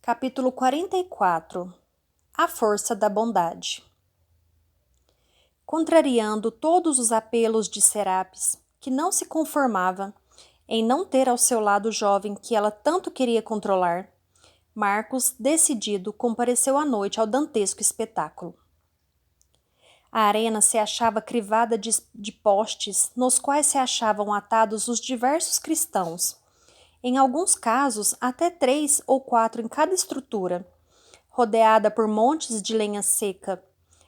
Capítulo 44. A força da bondade. Contrariando todos os apelos de Serapis, que não se conformava em não ter ao seu lado o jovem que ela tanto queria controlar, Marcos, decidido, compareceu à noite ao dantesco espetáculo. A arena se achava crivada de postes, nos quais se achavam atados os diversos cristãos, em alguns casos até 3 ou 4 em cada estrutura, rodeada por montes de lenha seca,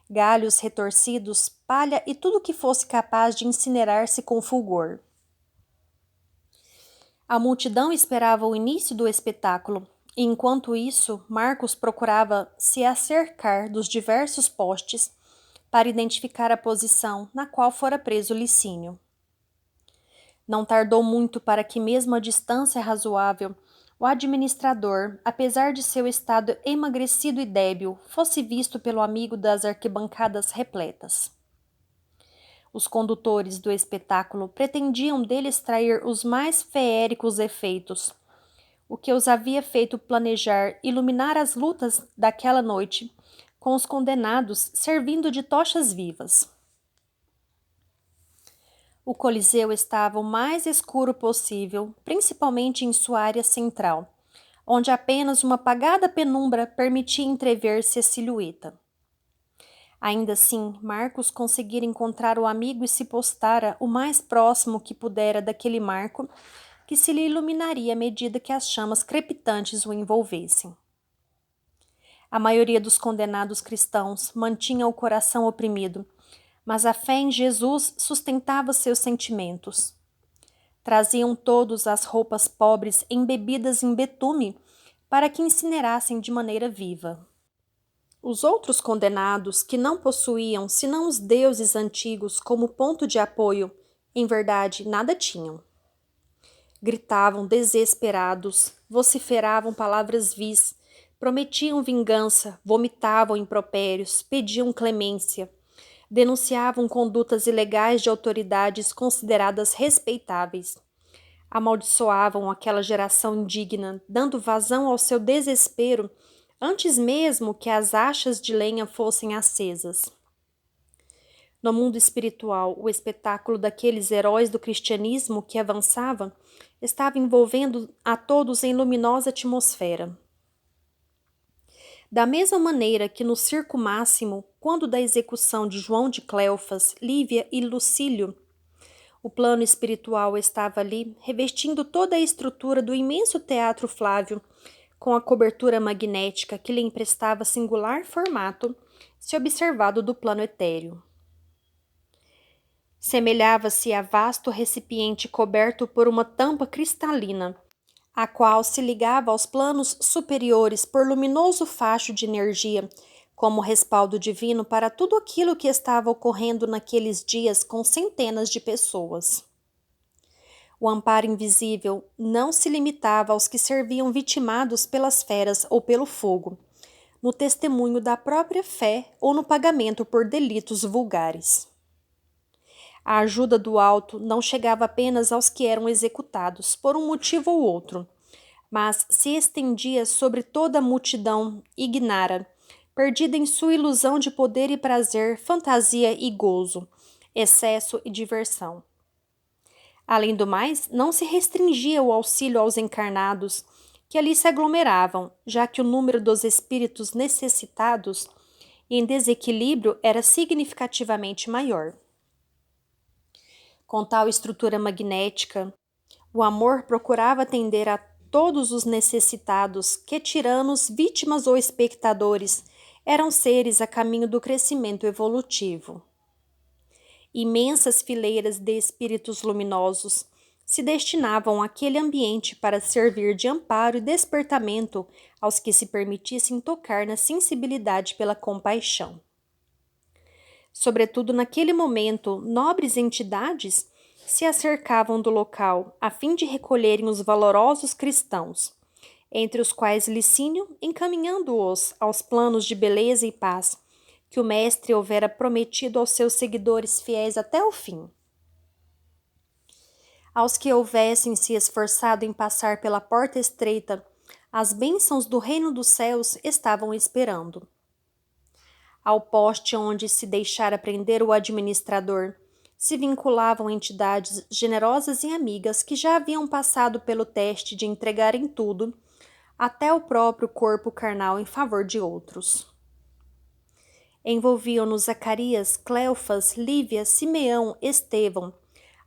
galhos retorcidos, palha e tudo que fosse capaz de incinerar-se com fulgor. A multidão esperava o início do espetáculo, e enquanto isso, Marcos procurava se acercar dos diversos postes para identificar a posição na qual fora preso Licínio. Não tardou muito para que, mesmo a distância razoável, o administrador, apesar de seu estado emagrecido e débil, fosse visto pelo amigo das arquibancadas repletas. Os condutores do espetáculo pretendiam dele extrair os mais feéricos efeitos, o que os havia feito planejar iluminar as lutas daquela noite, com os condenados servindo de tochas vivas. O Coliseu estava o mais escuro possível, principalmente em sua área central, onde apenas uma apagada penumbra permitia entrever-se a silhueta. Ainda assim, Marcos conseguira encontrar o amigo e se postara o mais próximo que pudera daquele marco que se lhe iluminaria à medida que as chamas crepitantes o envolvessem. A maioria dos condenados cristãos mantinha o coração oprimido, mas a fé em Jesus sustentava seus sentimentos. Traziam todos as roupas pobres embebidas em betume para que incinerassem de maneira viva. Os outros condenados, que não possuíam senão os deuses antigos como ponto de apoio, em verdade nada tinham. Gritavam desesperados, vociferavam palavras vis, prometiam vingança, vomitavam impropérios, pediam clemência, denunciavam condutas ilegais de autoridades consideradas respeitáveis. Amaldiçoavam aquela geração indigna, dando vazão ao seu desespero antes mesmo que as achas de lenha fossem acesas. No mundo espiritual, o espetáculo daqueles heróis do cristianismo que avançava estava envolvendo a todos em luminosa atmosfera. Da mesma maneira que no circo máximo, quando da execução de João de Cleofas, Lívia e Lucílio, o plano espiritual estava ali, revestindo toda a estrutura do imenso teatro Flávio, com a cobertura magnética que lhe emprestava singular formato, se observado do plano etéreo. Semelhava-se a vasto recipiente coberto por uma tampa cristalina, a qual se ligava aos planos superiores por luminoso facho de energia, como respaldo divino para tudo aquilo que estava ocorrendo naqueles dias com centenas de pessoas. O amparo invisível não se limitava aos que serviam vitimados pelas feras ou pelo fogo, no testemunho da própria fé ou no pagamento por delitos vulgares. A ajuda do alto não chegava apenas aos que eram executados, por um motivo ou outro, mas se estendia sobre toda a multidão ignara, perdida em sua ilusão de poder e prazer, fantasia e gozo, excesso e diversão. Além do mais, não se restringia o auxílio aos encarnados, que ali se aglomeravam, já que o número dos espíritos necessitados e em desequilíbrio era significativamente maior. Com tal estrutura magnética, o amor procurava atender a todos os necessitados, que tiranos, vítimas ou espectadores, eram seres a caminho do crescimento evolutivo. Imensas fileiras de espíritos luminosos se destinavam àquele ambiente para servir de amparo e despertamento aos que se permitissem tocar na sensibilidade pela compaixão. Sobretudo naquele momento, nobres entidades se acercavam do local a fim de recolherem os valorosos cristãos, entre os quais Licínio, encaminhando-os aos planos de beleza e paz que o mestre houvera prometido aos seus seguidores fiéis até o fim. Aos que houvessem se esforçado em passar pela porta estreita, As bênçãos do reino dos céus estavam esperando. Ao poste onde se deixara prender o administrador, se vinculavam entidades generosas e amigas que já haviam passado pelo teste de entregarem tudo, até o próprio corpo carnal em favor de outros. Envolviam-nos Zacarias, Cleofas, Lívia, Simeão, Estevão,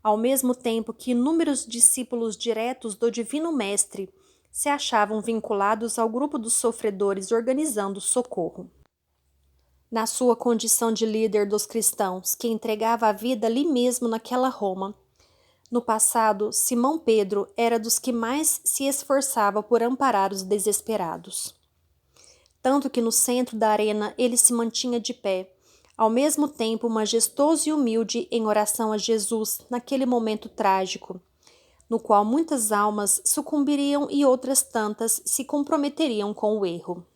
ao mesmo tempo que inúmeros discípulos diretos do Divino Mestre se achavam vinculados ao grupo dos sofredores organizando socorro. Na sua condição de líder dos cristãos, que entregava a vida ali mesmo naquela Roma, no passado, Simão Pedro era dos que mais se esforçava por amparar os desesperados. Tanto que no centro da arena ele se mantinha de pé, ao mesmo tempo majestoso e humilde em oração a Jesus naquele momento trágico, no qual muitas almas sucumbiriam e outras tantas se comprometeriam com o erro.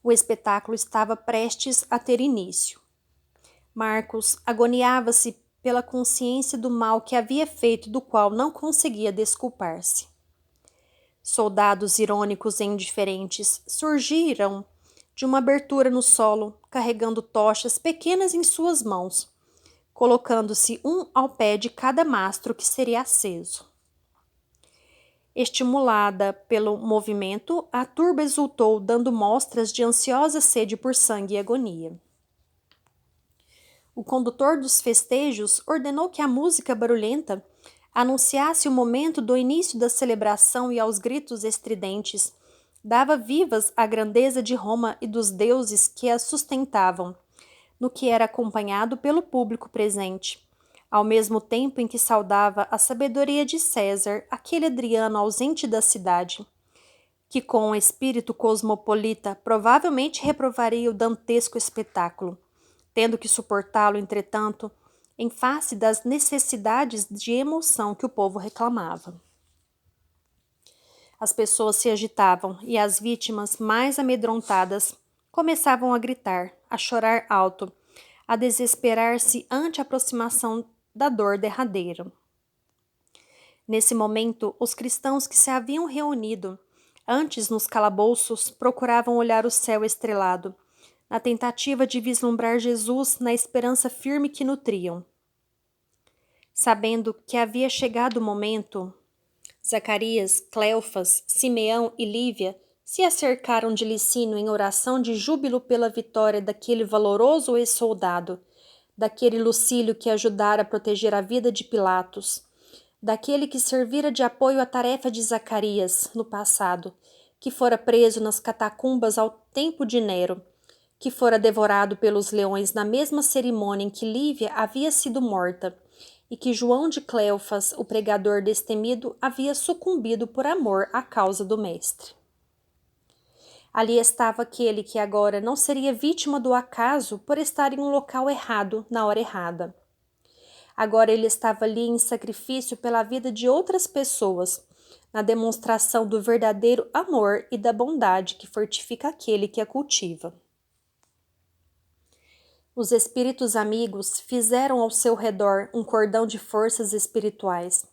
O espetáculo estava prestes a ter início. Marcos agoniava-se pela consciência do mal que havia feito, do qual não conseguia desculpar-se. Soldados irônicos e indiferentes surgiram de uma abertura no solo, carregando tochas pequenas em suas mãos, colocando-se um ao pé de cada mastro que seria aceso. Estimulada pelo movimento, a turba exultou, dando mostras de ansiosa sede por sangue e agonia. O condutor dos festejos ordenou que a música barulhenta anunciasse o momento do início da celebração e aos gritos estridentes dava vivas à grandeza de Roma e dos deuses que a sustentavam, no que era acompanhado pelo público presente, ao mesmo tempo em que saudava a sabedoria de César, aquele Adriano ausente da cidade, que com um espírito cosmopolita provavelmente reprovaria o dantesco espetáculo, tendo que suportá-lo, entretanto, em face das necessidades de emoção que o povo reclamava. As pessoas se agitavam e as vítimas, mais amedrontadas, começavam a gritar, a chorar alto, a desesperar-se ante a aproximação da dor derradeira. Nesse momento, os cristãos que se haviam reunido antes nos calabouços procuravam olhar o céu estrelado, na tentativa de vislumbrar Jesus na esperança firme que nutriam. Sabendo que havia chegado o momento, Zacarias, Cleofas, Simeão e Lívia se acercaram de Licínio em oração de júbilo pela vitória daquele valoroso ex-soldado, daquele Lucílio que ajudara a proteger a vida de Pilatos, daquele que servira de apoio à tarefa de Zacarias, no passado, que fora preso nas catacumbas ao tempo de Nero, que fora devorado pelos leões na mesma cerimônia em que Lívia havia sido morta, e que João de Cleofas, o pregador destemido, havia sucumbido por amor à causa do mestre. Ali estava aquele que agora não seria vítima do acaso por estar em um local errado, na hora errada. Agora ele estava ali em sacrifício pela vida de outras pessoas, na demonstração do verdadeiro amor e da bondade que fortifica aquele que a cultiva. Os espíritos amigos fizeram ao seu redor um cordão de forças espirituais,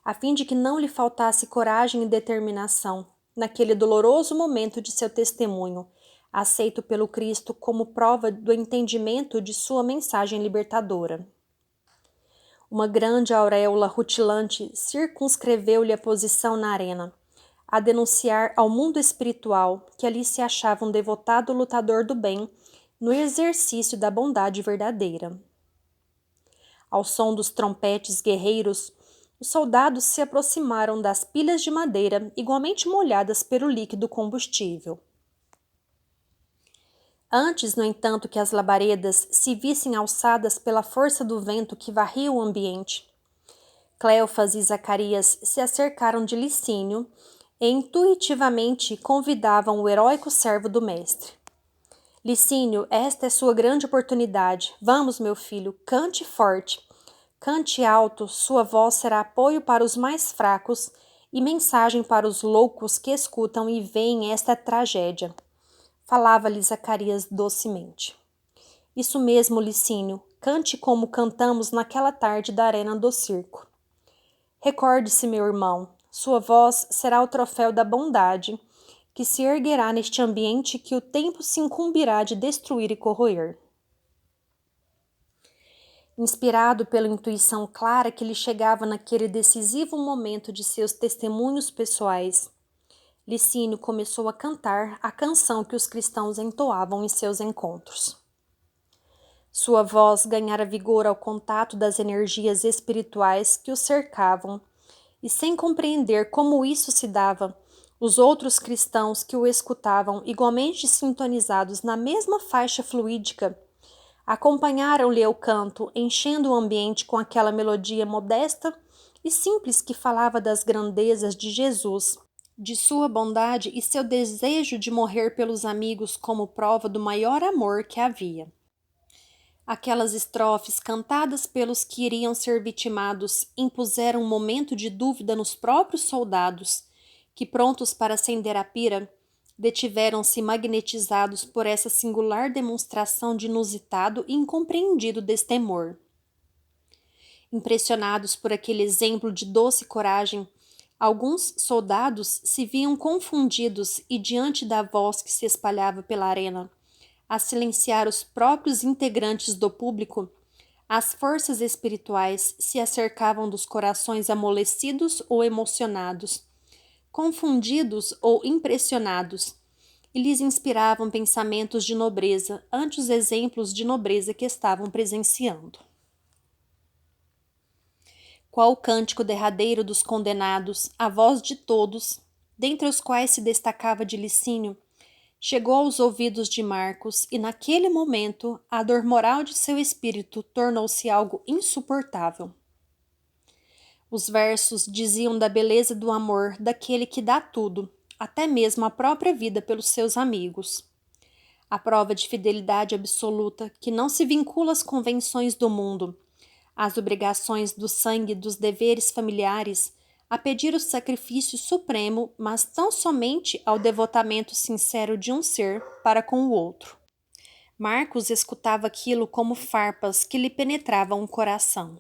a fim de que não lhe faltasse coragem e determinação naquele doloroso momento de seu testemunho, aceito pelo Cristo como prova do entendimento de sua mensagem libertadora. Uma grande auréola rutilante circunscreveu-lhe a posição na arena, a denunciar ao mundo espiritual que ali se achava um devotado lutador do bem no exercício da bondade verdadeira. Ao som dos trompetes guerreiros, os soldados se aproximaram das pilhas de madeira igualmente molhadas pelo líquido combustível. Antes, no entanto, que as labaredas se vissem alçadas pela força do vento que varria o ambiente, Cleofas e Zacarias se acercaram de Licínio e intuitivamente convidavam o heróico servo do mestre. Licínio, esta é sua grande oportunidade. Vamos, meu filho, cante forte. Cante alto, sua voz será apoio para os mais fracos e mensagem para os loucos que escutam e veem esta tragédia. Falava-lhe Zacarias docemente. Isso mesmo, Licínio, cante como cantamos naquela tarde da arena do circo. Recorde-se, meu irmão, Sua voz será o troféu da bondade, que se erguerá neste ambiente que o tempo se incumbirá de destruir e corroer. Inspirado pela intuição clara que lhe chegava naquele decisivo momento de seus testemunhos pessoais, Licínio começou a cantar a canção que os cristãos entoavam em seus encontros. Sua voz ganhara vigor ao contato das energias espirituais que o cercavam, e sem compreender como isso se dava, os outros cristãos que o escutavam, igualmente sintonizados na mesma faixa fluídica, acompanharam-lhe o canto, enchendo o ambiente com aquela melodia modesta e simples que falava das grandezas de Jesus, de sua bondade e seu desejo de morrer pelos amigos como prova do maior amor que havia. Aquelas estrofes cantadas pelos que iriam ser vitimados impuseram um momento de dúvida nos próprios soldados, que, prontos para acender a pira, detiveram-se magnetizados por essa singular demonstração de inusitado e incompreendido destemor. Impressionados por aquele exemplo de doce coragem, alguns soldados se viam confundidos e, diante da voz que se espalhava pela arena, a silenciar os próprios integrantes do público, as forças espirituais se acercavam dos corações amolecidos ou emocionados, confundidos ou impressionados, e lhes inspiravam pensamentos de nobreza ante os exemplos de nobreza que estavam presenciando. Qual o cântico derradeiro dos condenados, a voz de todos, dentre os quais se destacava de Licínio, chegou aos ouvidos de Marcos e, naquele momento, a dor moral de seu espírito tornou-se algo insuportável. Os versos diziam da beleza do amor daquele que dá tudo, até mesmo a própria vida pelos seus amigos. A prova de fidelidade absoluta que não se vincula às convenções do mundo, às obrigações do sangue, dos deveres familiares, a pedir o sacrifício supremo, mas tão somente ao devotamento sincero de um ser para com o outro. Marcos escutava aquilo como farpas que lhe penetravam o coração.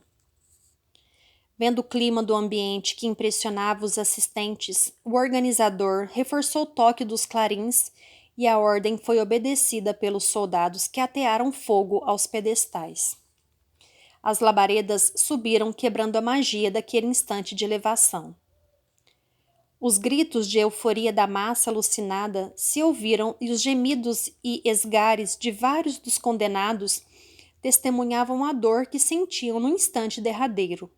Vendo o clima do ambiente que impressionava os assistentes, o organizador reforçou o toque dos clarins e a ordem foi obedecida pelos soldados que atearam fogo aos pedestais. As labaredas subiram, quebrando a magia daquele instante de elevação. Os gritos de euforia da massa alucinada se ouviram e os gemidos e esgares de vários dos condenados testemunhavam a dor que sentiam no instante derradeiro.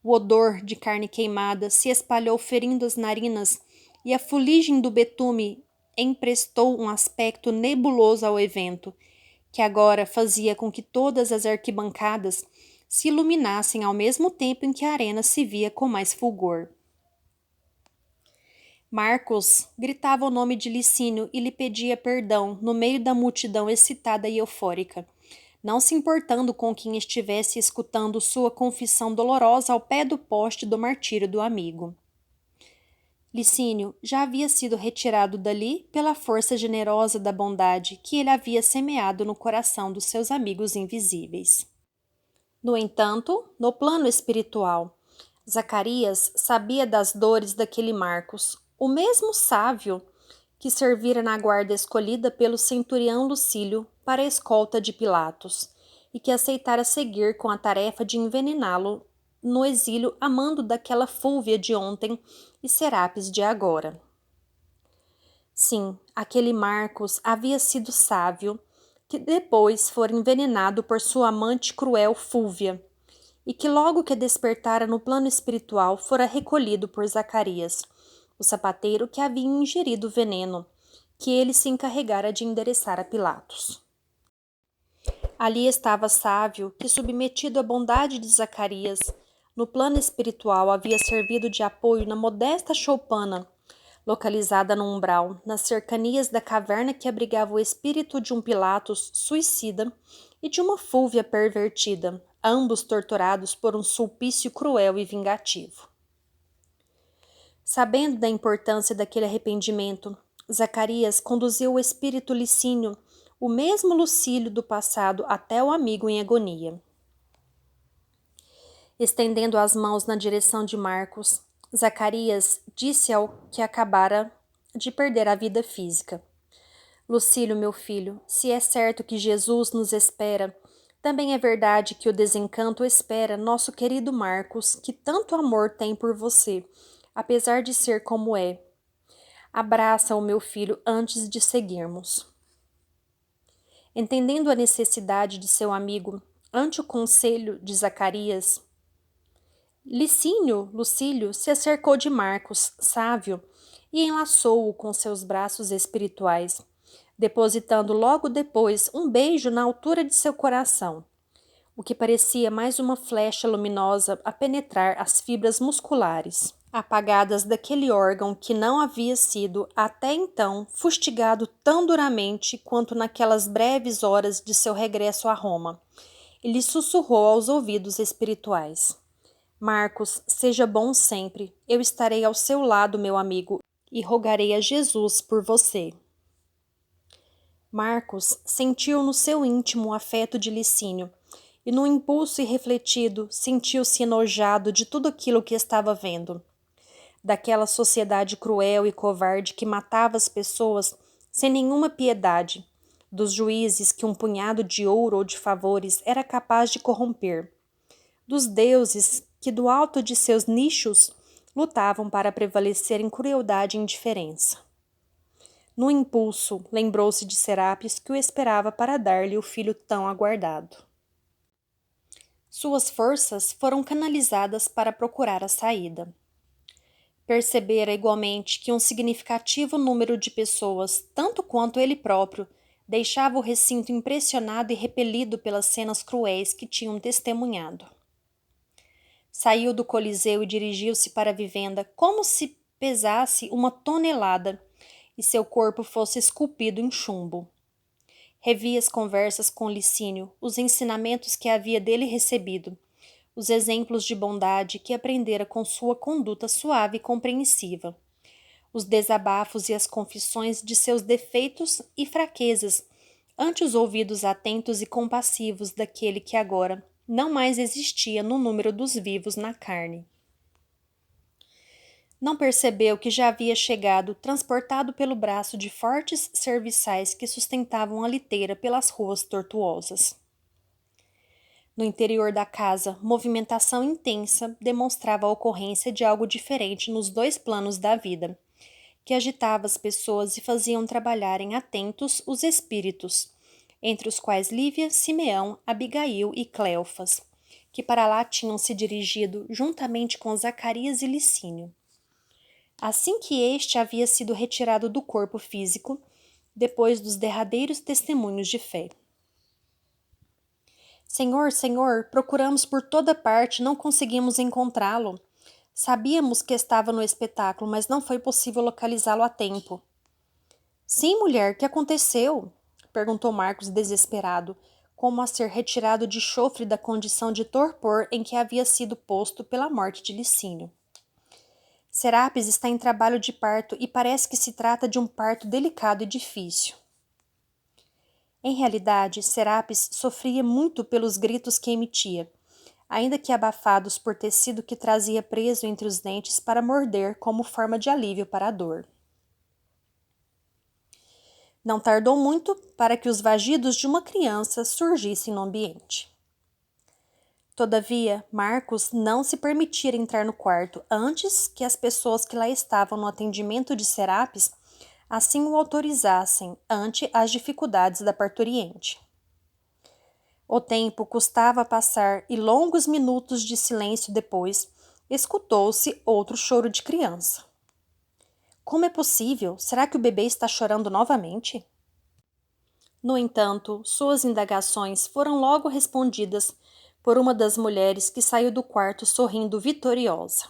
O odor de carne queimada se espalhou ferindo as narinas e a fuligem do betume emprestou um aspecto nebuloso ao evento, que agora fazia com que todas as arquibancadas se iluminassem ao mesmo tempo em que a arena se via com mais fulgor. Marcos gritava o nome de Licínio e lhe pedia perdão no meio da multidão excitada e eufórica, não se importando com quem estivesse escutando sua confissão dolorosa ao pé do poste do martírio do amigo. Licínio já havia sido retirado dali pela força generosa da bondade que ele havia semeado no coração dos seus amigos invisíveis. No entanto, no plano espiritual, Zacarias sabia das dores daquele Marcos, o mesmo sábio que servira na guarda escolhida pelo centurião Lucílio para a escolta de Pilatos, e que aceitara seguir com a tarefa de envenená-lo no exílio a mando daquela Fúlvia de ontem e Serapis de agora. Sim, aquele Marcos havia sido sábio, que depois fora envenenado por sua amante cruel Fúlvia, e que logo que despertara no plano espiritual fora recolhido por Zacarias, o sapateiro que havia ingerido o veneno, que ele se encarregara de endereçar a Pilatos. Ali estava Sávio, que, submetido à bondade de Zacarias, no plano espiritual havia servido de apoio na modesta choupana, localizada no umbral, nas cercanias da caverna que abrigava o espírito de um Pilatos suicida e de uma Fúlvia pervertida, ambos torturados por um sulpício cruel e vingativo. Sabendo da importância daquele arrependimento, Zacarias conduziu o espírito Licínio, o mesmo Lucílio do passado, até o amigo em agonia. Estendendo as mãos na direção de Marcos, Zacarias disse ao que acabara de perder a vida física: Lucílio, meu filho, se é certo que Jesus nos espera, também é verdade que o desencanto espera nosso querido Marcos, que tanto amor tem por você, apesar de ser como é. Abraça-o, meu filho, antes de seguirmos. Entendendo a necessidade de seu amigo, ante o conselho de Zacarias, Lucílio se acercou de Marcos, sávio, e enlaçou-o com seus braços espirituais, depositando logo depois um beijo na altura de seu coração, o que parecia mais uma flecha luminosa a penetrar as fibras musculares, apagadas daquele órgão que não havia sido, até então, fustigado tão duramente quanto naquelas breves horas de seu regresso a Roma, e lhe sussurrou aos ouvidos espirituais: Marcos, seja bom sempre, eu estarei ao seu lado, meu amigo, e rogarei a Jesus por você. Marcos sentiu no seu íntimo o afeto de Licínio, e num impulso irrefletido sentiu-se enojado de tudo aquilo que estava vendo. Daquela sociedade cruel e covarde que matava as pessoas sem nenhuma piedade, dos juízes que um punhado de ouro ou de favores era capaz de corromper, dos deuses que do alto de seus nichos lutavam para prevalecer em crueldade e indiferença. No impulso, lembrou-se de Serapis que o esperava para dar-lhe o filho tão aguardado. Suas forças foram canalizadas para procurar a saída. Percebera igualmente que um significativo número de pessoas, tanto quanto ele próprio, deixava o recinto impressionado e repelido pelas cenas cruéis que tinham testemunhado. Saiu do Coliseu e dirigiu-se para a vivenda como se pesasse uma tonelada e seu corpo fosse esculpido em chumbo. Revia as conversas com Licínio, os ensinamentos que havia dele recebido, os exemplos de bondade que aprendera com sua conduta suave e compreensiva, os desabafos e as confissões de seus defeitos e fraquezas ante os ouvidos atentos e compassivos daquele que agora não mais existia no número dos vivos na carne. Não percebeu que já havia chegado, transportado pelo braço de fortes serviçais que sustentavam a liteira pelas ruas tortuosas. No interior da casa, movimentação intensa demonstrava a ocorrência de algo diferente nos dois planos da vida, que agitava as pessoas e faziam trabalharem atentos os espíritos, entre os quais Lívia, Simeão, Abigail e Cleofas, que para lá tinham se dirigido juntamente com Zacarias e Licínio. Assim que este havia sido retirado do corpo físico, depois dos derradeiros testemunhos de fé. Senhor, Senhor, procuramos por toda parte, não conseguimos encontrá-lo. Sabíamos que estava no espetáculo, mas não foi possível localizá-lo a tempo. Sim, mulher, que aconteceu? Perguntou Marcos desesperado, como a ser retirado de chofre da condição de torpor em que havia sido posto pela morte de Licínio. Serapis está em trabalho de parto e parece que se trata de um parto delicado e difícil. Em realidade, Serapis sofria muito pelos gritos que emitia, ainda que abafados por tecido que trazia preso entre os dentes para morder como forma de alívio para a dor. Não tardou muito para que os vagidos de uma criança surgissem no ambiente. Todavia, Marcos não se permitira entrar no quarto antes que as pessoas que lá estavam no atendimento de Serapis assim o autorizassem ante as dificuldades da parturiente. O tempo custava a passar e longos minutos de silêncio depois, escutou-se outro choro de criança. Como é possível? Será que o bebê está chorando novamente? No entanto, suas indagações foram logo respondidas por uma das mulheres que saiu do quarto sorrindo vitoriosa.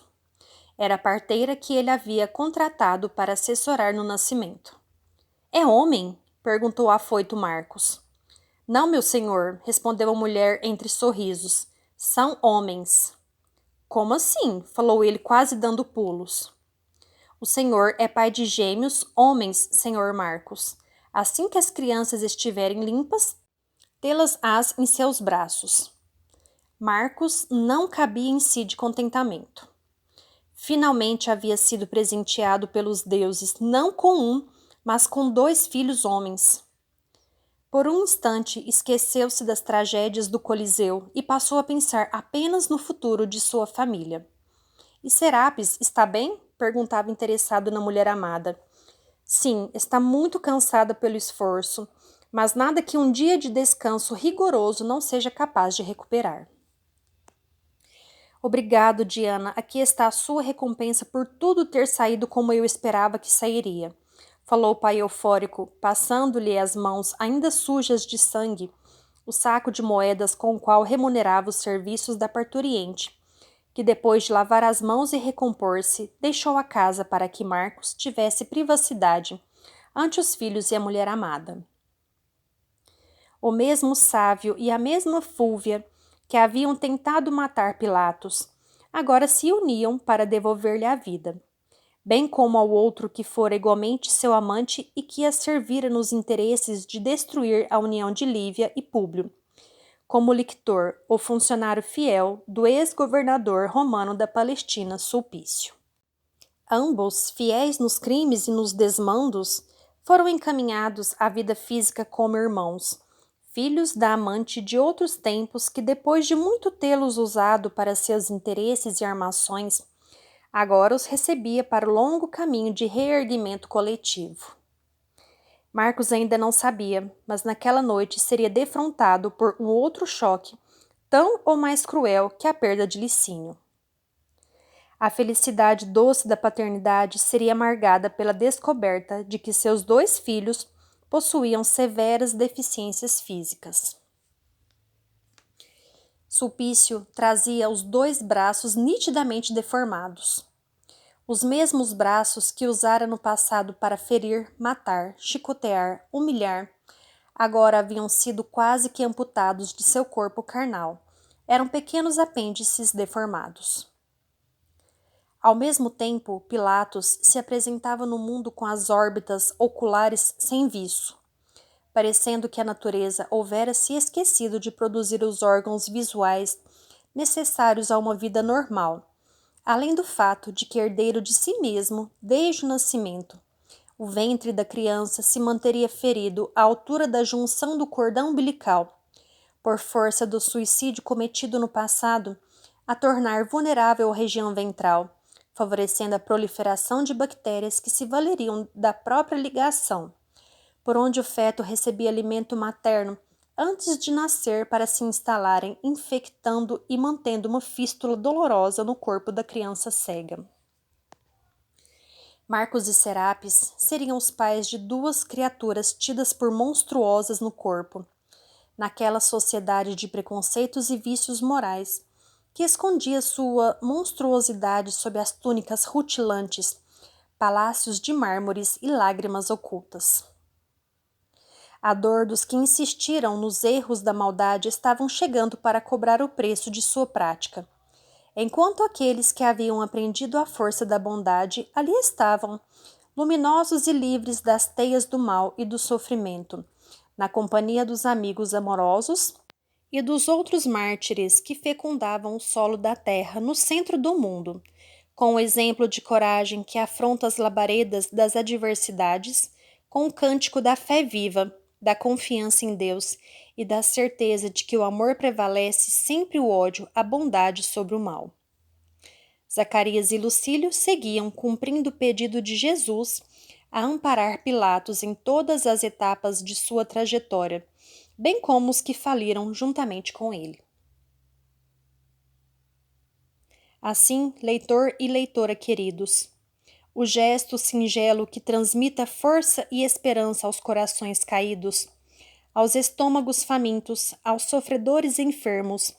Era a parteira que ele havia contratado para assessorar no nascimento. É homem? Perguntou afoito Marcos. Não, meu senhor, respondeu a mulher entre sorrisos. São homens. Como assim? Falou ele quase dando pulos. O senhor é pai de gêmeos, homens, senhor Marcos. Assim que as crianças estiverem limpas, tê-las-ás em seus braços. Marcos não cabia em si de contentamento. Finalmente havia sido presenteado pelos deuses, não com um, mas com 2 filhos homens. Por um instante, esqueceu-se das tragédias do Coliseu e passou a pensar apenas no futuro de sua família. E Serapis está bem? Perguntava interessado na mulher amada. Sim, está muito cansada pelo esforço, mas nada que um dia de descanso rigoroso não seja capaz de recuperar. Obrigado, Diana. Aqui está a sua recompensa por tudo ter saído como eu esperava que sairia, falou o pai eufórico, passando-lhe as mãos ainda sujas de sangue, o saco de moedas com o qual remunerava os serviços da parturiente, que depois de lavar as mãos e recompor-se, deixou a casa para que Marcos tivesse privacidade ante os filhos e a mulher amada. O mesmo Sávio e a mesma Fúlvia, que haviam tentado matar Pilatos, agora se uniam para devolver-lhe a vida, bem como ao outro que fora igualmente seu amante e que a servira nos interesses de destruir a união de Lívia e Públio, como lictor, o funcionário fiel do ex-governador romano da Palestina, Sulpício. Ambos, fiéis nos crimes e nos desmandos, foram encaminhados à vida física como irmãos, filhos da amante de outros tempos que, depois de muito tê-los usado para seus interesses e armações, agora os recebia para o longo caminho de reerguimento coletivo. Marcos ainda não sabia, mas naquela noite seria defrontado por um outro choque, tão ou mais cruel que a perda de Licínio. A felicidade doce da paternidade seria amargada pela descoberta de que seus 2 filhos possuíam severas deficiências físicas. Sulpício trazia os 2 braços nitidamente deformados. Os mesmos braços que usara no passado para ferir, matar, chicotear, humilhar, agora haviam sido quase que amputados de seu corpo carnal. Eram pequenos apêndices deformados. Ao mesmo tempo, Pilatos se apresentava no mundo com as órbitas oculares sem viço, parecendo que a natureza houvera se esquecido de produzir os órgãos visuais necessários a uma vida normal, além do fato de que, herdeiro de si mesmo desde o nascimento, o ventre da criança se manteria ferido à altura da junção do cordão umbilical, por força do suicídio cometido no passado, a tornar vulnerável a região ventral, favorecendo a proliferação de bactérias que se valeriam da própria ligação, por onde o feto recebia alimento materno antes de nascer para se instalarem, infectando e mantendo uma fístula dolorosa no corpo da criança cega. Marcos e Serapis seriam os pais de 2 criaturas tidas por monstruosas no corpo, naquela sociedade de preconceitos e vícios morais, que escondia sua monstruosidade sob as túnicas rutilantes, palácios de mármores e lágrimas ocultas. A dor dos que insistiram nos erros da maldade estavam chegando para cobrar o preço de sua prática, enquanto aqueles que haviam aprendido a força da bondade ali estavam, luminosos e livres das teias do mal e do sofrimento, na companhia dos amigos amorosos e dos outros mártires que fecundavam o solo da terra no centro do mundo, com o exemplo de coragem que afronta as labaredas das adversidades, com o cântico da fé viva, da confiança em Deus e da certeza de que o amor prevalece sempre o ódio, a bondade sobre o mal. Zacarias e Lucílio seguiam cumprindo o pedido de Jesus a amparar Pilatos em todas as etapas de sua trajetória, bem como os que faliram juntamente com ele. Assim, leitor e leitora queridos, o gesto singelo que transmita força e esperança aos corações caídos, aos estômagos famintos, aos sofredores enfermos,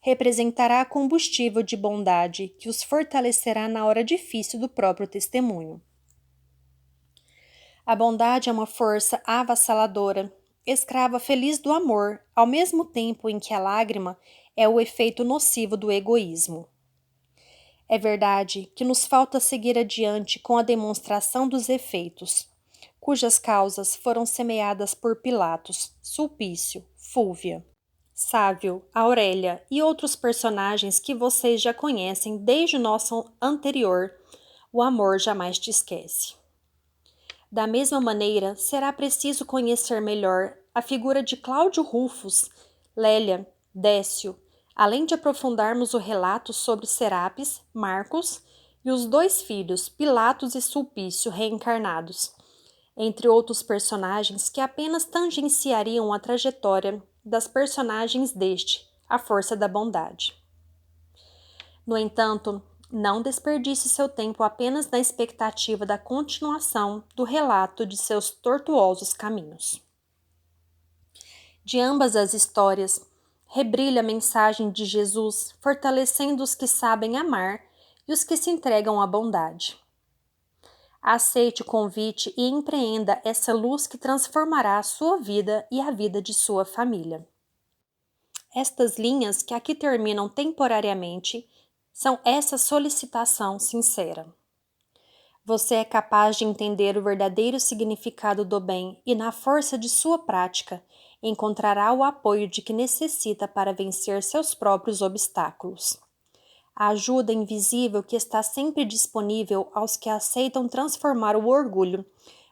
representará combustível de bondade que os fortalecerá na hora difícil do próprio testemunho. A bondade é uma força avassaladora, escrava feliz do amor, ao mesmo tempo em que a lágrima é o efeito nocivo do egoísmo. É verdade que nos falta seguir adiante com a demonstração dos efeitos, cujas causas foram semeadas por Pilatos, Sulpício, Fúlvia. Sávio, Aurélia e outros personagens que vocês já conhecem desde o nosso anterior, O Amor Jamais Te Esquece. Da mesma maneira, será preciso conhecer melhor a figura de Cláudio Rufus, Lélia, Décio, além de aprofundarmos o relato sobre Serapis, Marcos e os dois filhos, Pilatos e Sulpício, reencarnados, entre outros personagens que apenas tangenciariam a trajetória das personagens deste, A Força da Bondade. No entanto, não desperdice seu tempo apenas na expectativa da continuação do relato de seus tortuosos caminhos. De ambas as histórias, rebrilha a mensagem de Jesus, fortalecendo os que sabem amar e os que se entregam à bondade. Aceite o convite e empreenda essa luz que transformará a sua vida e a vida de sua família. Estas linhas, que aqui terminam temporariamente, são essa solicitação sincera. Você é capaz de entender o verdadeiro significado do bem e, na força de sua prática, encontrará o apoio de que necessita para vencer seus próprios obstáculos. A ajuda invisível que está sempre disponível aos que aceitam transformar o orgulho,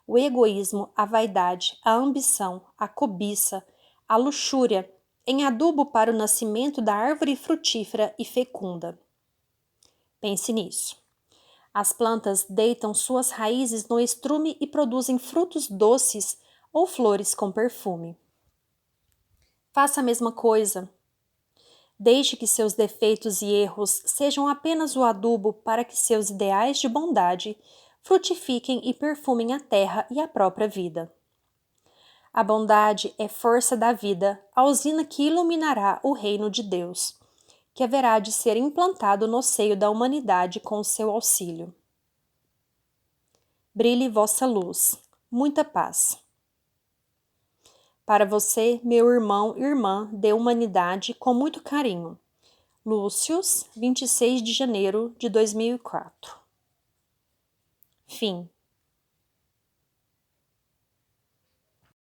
o egoísmo, a vaidade, a ambição, a cobiça, a luxúria em adubo para o nascimento da árvore frutífera e fecunda. Pense nisso. As plantas deitam suas raízes no estrume e produzem frutos doces ou flores com perfume. Faça a mesma coisa. Deixe que seus defeitos e erros sejam apenas o adubo para que seus ideais de bondade frutifiquem e perfumem a terra e a própria vida. A bondade é força da vida, a usina que iluminará o reino de Deus, que haverá de ser implantado no seio da humanidade com o seu auxílio. Brilhe vossa luz. Muita paz. Para você, meu irmão e irmã de humanidade, com muito carinho. Lúcius, 26 de janeiro de 2004. Fim.